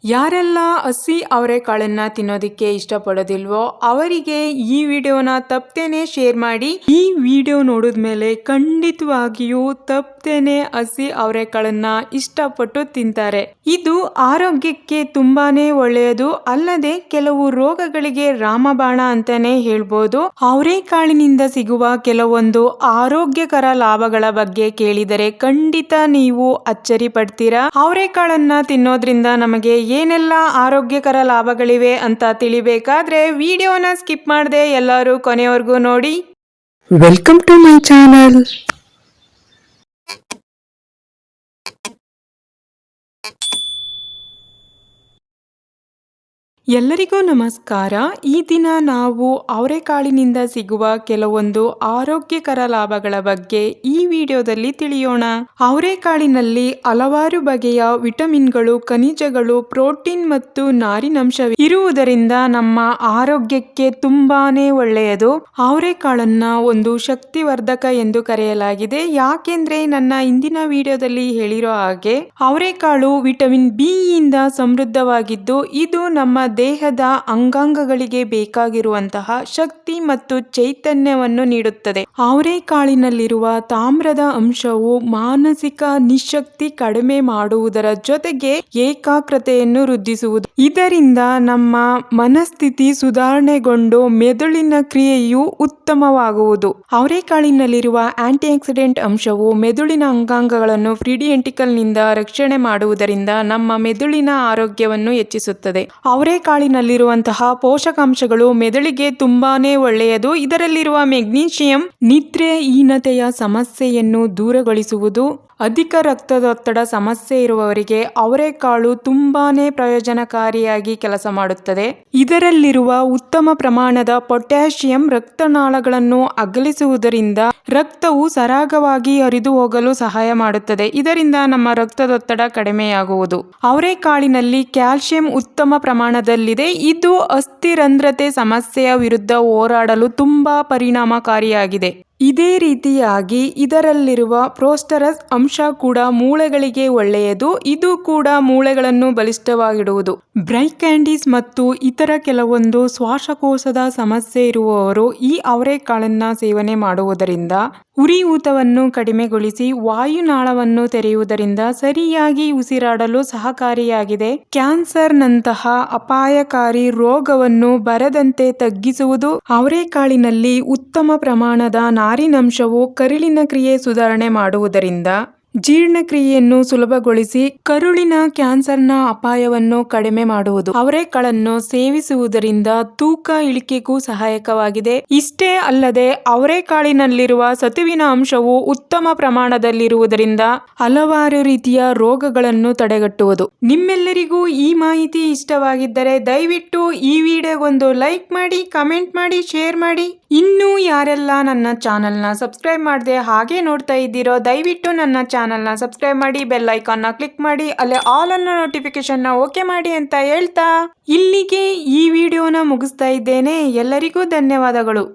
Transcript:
ಯಾರೆಲ್ಲ ಹಸಿ ಅವರೆಕಾಳನ್ನ ತಿನ್ನೋದಕ್ಕೆ ಇಷ್ಟಪಡೋದಿಲ್ವೋ ಅವರಿಗೆ ಈ ವಿಡಿಯೋನ ತಪ್ಪದೇನೆ ಶೇರ್ ಮಾಡಿ. ಈ ವಿಡಿಯೋ ನೋಡಿದ್ಮೇಲೆ ಖಂಡಿತವಾಗಿಯೂ ತಪ್ಪದೇನೆ ಹಸಿ ಅವರೆಕಾಳನ್ನ ಇಷ್ಟಪಟ್ಟು ತಿಂತಾರೆ. ಇದು ಆರೋಗ್ಯಕ್ಕೆ ತುಂಬಾನೇ ಒಳ್ಳೆಯದು. ಅಲ್ಲದೆ ಕೆಲವು ರೋಗಗಳಿಗೆ ರಾಮಬಾಣ ಅಂತಾನೆ ಹೇಳ್ಬೋದು. ಅವರೆಕಾಳಿನಿಂದ ಸಿಗುವ ಕೆಲವೊಂದು ಆರೋಗ್ಯಕರ ಲಾಭಗಳ ಬಗ್ಗೆ ಕೇಳಿದರೆ ಖಂಡಿತ ನೀವು ಅಚ್ಚರಿ ಪಡ್ತೀರಾ. ಅವರೆಕಾಳನ್ನ ತಿನ್ನೋದ್ರಿಂದ ನಮಗೆ ಏನೆಲ್ಲ ಆರೋಗ್ಯಕರ ಲಾಭಗಳಿವೆ ಅಂತ ತಿಳಿಬೇಕಾದ್ರೆ ವಿಡಿಯೋನ ಸ್ಕಿಪ್ ಮಾಡದೆ ಎಲ್ಲರೂ ಕೊನೆವರೆಗೂ ನೋಡಿ. Welcome to my channel. ಎಲ್ಲರಿಗೂ ನಮಸ್ಕಾರ. ಈ ದಿನ ನಾವು ಅವರೆಕಾಳಿನಿಂದ ಸಿಗುವ ಕೆಲವೊಂದು ಆರೋಗ್ಯಕರ ಲಾಭಗಳ ಬಗ್ಗೆ ಈ ವಿಡಿಯೋದಲ್ಲಿ ತಿಳಿಯೋಣ. ಅವರೆಕಾಳಿನಲ್ಲಿ ಹಲವಾರು ಬಗೆಯ ವಿಟಮಿನ್ಗಳು, ಖನಿಜಗಳು, ಪ್ರೋಟೀನ್ ಮತ್ತು ನಾರಿನಂಶ ಇರುವುದರಿಂದ ನಮ್ಮ ಆರೋಗ್ಯಕ್ಕೆ ತುಂಬಾನೇ ಒಳ್ಳೆಯದು. ಅವರೆಕಾಳನ್ನ ಒಂದು ಶಕ್ತಿವರ್ಧಕ ಎಂದು ಕರೆಯಲಾಗಿದೆ. ಯಾಕೆಂದ್ರೆ ನನ್ನ ಇಂದಿನ ವಿಡಿಯೋದಲ್ಲಿ ಹೇಳಿರೋ ಹಾಗೆ ಅವರೆಕಾಳು ವಿಟಮಿನ್ ಬಿ ಯಿಂದ ಸಮೃದ್ಧವಾಗಿದ್ದು ಇದು ನಮ್ಮ ದೇಹದ ಅಂಗಾಂಗಗಳಿಗೆ ಬೇಕಾಗಿರುವಂತಹ ಶಕ್ತಿ ಮತ್ತು ಚೈತನ್ಯವನ್ನು ನೀಡುತ್ತದೆ. ಅವರೆಕಾಳಿನಲ್ಲಿರುವ ತಾಮ್ರದ ಅಂಶವು ಮಾನಸಿಕ ನಿಶಕ್ತಿ ಕಡಿಮೆ ಮಾಡುವುದರ ಜೊತೆಗೆ ಏಕಾಗ್ರತೆಯನ್ನು ವೃದ್ಧಿಸುವುದು. ಇದರಿಂದ ನಮ್ಮ ಮನಸ್ಥಿತಿ ಸುಧಾರಣೆಗೊಂಡು ಮೆದುಳಿನ ಕ್ರಿಯೆಯು ಉತ್ತಮವಾಗುವುದು. ಅವರೆಕಾಳಿನಲ್ಲಿರುವ ಆಂಟಿ ಆಕ್ಸಿಡೆಂಟ್ ಅಂಶವು ಮೆದುಳಿನ ಅಂಗಾಂಗಗಳನ್ನು ಫ್ರೀ ರೆಡಿಕಲ್ ನಿಂದ ರಕ್ಷಣೆ ಮಾಡುವುದರಿಂದ ನಮ್ಮ ಮೆದುಳಿನ ಆರೋಗ್ಯವನ್ನು ಹೆಚ್ಚಿಸುತ್ತದೆ. ಅವರೆಕಾಳಿನಲ್ಲಿರುವಂತಹ ಪೋಷಕಾಂಶಗಳು ಮೆದುಳಿಗೆ ತುಂಬಾನೇ ಒಳ್ಳೆಯದು. ಇದರಲ್ಲಿರುವ ಮೆಗ್ನೀಷಿಯಂ ನಿದ್ರೆಹೀನತೆಯ ಸಮಸ್ಯೆಯನ್ನು ದೂರಗೊಳಿಸುವುದು. ಅಧಿಕ ರಕ್ತದೊತ್ತಡ ಸಮಸ್ಯೆ ಇರುವವರಿಗೆ ಅವರೆಕಾಳು ತುಂಬಾನೇ ಪ್ರಯೋಜನಕಾರಿಯಾಗಿ ಕೆಲಸ ಮಾಡುತ್ತದೆ. ಇದರಲ್ಲಿರುವ ಉತ್ತಮ ಪ್ರಮಾಣದ ಪೊಟ್ಯಾಷಿಯಂ ರಕ್ತನಾಳಗಳನ್ನು ಅಗಲಿಸುವುದರಿಂದ ರಕ್ತವು ಸರಾಗವಾಗಿ ಹರಿದು ಹೋಗಲು ಸಹಾಯ ಮಾಡುತ್ತದೆ. ಇದರಿಂದ ನಮ್ಮ ರಕ್ತದೊತ್ತಡ ಕಡಿಮೆಯಾಗುವುದು. ಅವರೆಕಾಳಿನಲ್ಲಿ ಕ್ಯಾಲ್ಸಿಯಂ ಉತ್ತಮ ಪ್ರಮಾಣದಲ್ಲಿದೆ. ಇದು ಅಸ್ಥಿರಂಧ್ರತೆ ಸಮಸ್ಯೆಯ ವಿರುದ್ಧ ಹೋರಾಡಲು ತುಂಬಾ ಪರಿಣಾಮಕಾರಿಯಾಗಿದೆ. ಇದೇ ರೀತಿಯಾಗಿ ಇದರಲ್ಲಿರುವ ಪ್ರೋಸ್ಟರಸ್ ಅಂಶ ಕೂಡ ಮೂಳೆಗಳಿಗೆ ಒಳ್ಳೆಯದು. ಇದು ಕೂಡ ಮೂಳೆಗಳನ್ನು ಬಲಿಷ್ಠವಾಗಿಡುವುದು. ಬ್ರೈಕ್ಯಾಂಡಿಸ್ ಮತ್ತು ಇತರ ಕೆಲವೊಂದು ಶ್ವಾಸಕೋಶದ ಸಮಸ್ಯೆ ಇರುವವರು ಈ ಅವರೆಕಾಳನ್ನ ಸೇವನೆ ಮಾಡುವುದರಿಂದ ಉರಿಯೂತವನ್ನು ಕಡಿಮೆಗೊಳಿಸಿ ವಾಯುನಾಳವನ್ನು ತೆರೆಯುವುದರಿಂದ ಸರಿಯಾಗಿ ಉಸಿರಾಡಲು ಸಹಕಾರಿಯಾಗಿದೆ. ಕ್ಯಾನ್ಸರ್ನಂತಹ ಅಪಾಯಕಾರಿ ರೋಗವನ್ನು ಬರದಂತೆ ತಗ್ಗಿಸುವುದು. ಅವರೆಕಾಳಿನಲ್ಲಿ ಉತ್ತಮ ಪ್ರಮಾಣದ ನಾರಿನಂಶವು ಕರುಳಿನ ಕ್ರಿಯೆ ಸುಧಾರಣೆ ಮಾಡುವುದರಿಂದ ಜೀರ್ಣಕ್ರಿಯೆಯನ್ನು ಸುಲಭಗೊಳಿಸಿ ಕರುಳಿನ ಕ್ಯಾನ್ಸರ್ನ ಅಪಾಯವನ್ನು ಕಡಿಮೆ ಮಾಡುವುದು. ಅವರೆಕಾಳನ್ನು ಸೇವಿಸುವುದರಿಂದ ತೂಕ ಇಳಿಕೆಗೂ ಸಹಾಯಕವಾಗಿದೆ. ಇಷ್ಟೇ ಅಲ್ಲದೆ ಅವರೆಕಾಳಿನಲ್ಲಿರುವ ಸತುವಿನ ಅಂಶವು ಉತ್ತಮ ಪ್ರಮಾಣದಲ್ಲಿರುವುದರಿಂದ ಹಲವಾರು ರೀತಿಯ ರೋಗಗಳನ್ನು ತಡೆಗಟ್ಟುವುದು. ನಿಮ್ಮೆಲ್ಲರಿಗೂ ಈ ಮಾಹಿತಿ ಇಷ್ಟವಾಗಿದ್ದರೆ ದಯವಿಟ್ಟು ಈ ವಿಡಿಯೋಗೊಂದು ಲೈಕ್ ಮಾಡಿ, ಕಮೆಂಟ್ ಮಾಡಿ, ಶೇರ್ ಮಾಡಿ. ಇನ್ನೂ ಯಾರೆಲ್ಲ ನನ್ನ ಚಾನಲ್ನ ಸಬ್ಸ್ಕ್ರೈಬ್ ಮಾಡದೆ ಹಾಗೆ ನೋಡ್ತಾ ಇದ್ದೀರೋ ದಯವಿಟ್ಟು ನನ್ನ ಚಾನಲ್ನ ಸಬ್ಸ್ಕ್ರೈಬ್ ಮಾಡಿ, ಬೆಲ್ ಐಕಾನ್ನ ಕ್ಲಿಕ್ ಮಾಡಿ, ಅಲ್ಲೇ ಆಲ್ ಅನ್ನೋ ನೋಟಿಫಿಕೇಶನ್ನ ಓಕೆ ಮಾಡಿ ಅಂತ ಹೇಳ್ತಾ ಇಲ್ಲಿಗೆ ಈ ವಿಡಿಯೋನ ಮುಗಿಸ್ತಾ ಇದ್ದೇನೆ. ಎಲ್ಲರಿಗೂ ಧನ್ಯವಾದಗಳು.